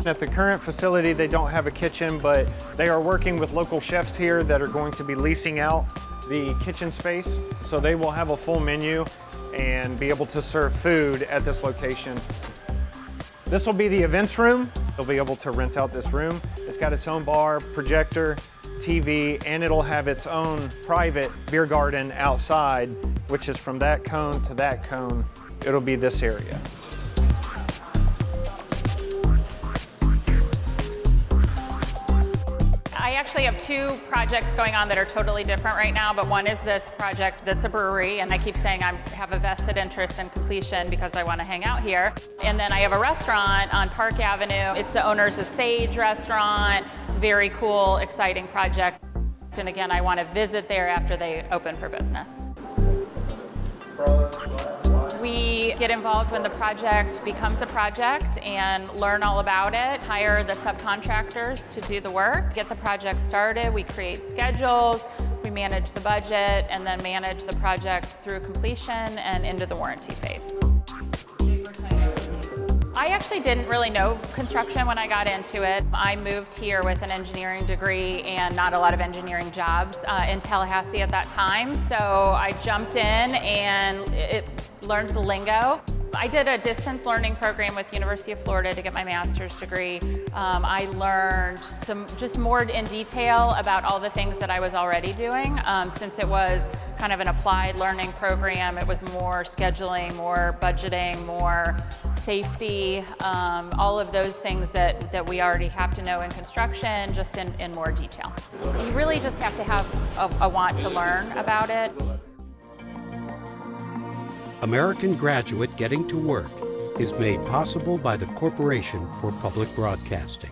At the current facility, they don't have a kitchen, but they are working with local chefs here that are going to be leasing out the kitchen space. So they will have a full menu and be able to serve food at this location. This will be the events room. They'll be able to rent out this room. It's got its own bar, projector, TV, and it'll have its own private beer garden outside, which is from that cone to that cone. It'll be this area. I actually have two projects going on that are totally different right now, but one is this project that's a brewery, and I keep saying I have a vested interest in completion because I want to hang out here. And then I have a restaurant on Park Avenue. It's the owners of Sage restaurant. It's a very cool, exciting project. And again, I want to visit there after they open for business. We get involved when the project becomes a project and learn all about it, hire the subcontractors to do the work, get the project started. We create schedules, we manage the budget, and then manage the project through completion and into the warranty phase. I actually didn't really know construction when I got into it. I moved here with an engineering degree and not a lot of engineering jobs in Tallahassee at that time. So I jumped in and learned the lingo. I did a distance learning program with University of Florida to get my master's degree. I learned just more in detail about all the things that I was already doing. Since it was kind of an applied learning program, it was more scheduling, more budgeting, more safety, all of those things that we already have to know in construction, just in more detail. You really just have to have a want to learn about it. American Graduate Getting to Work is made possible by the Corporation for Public Broadcasting.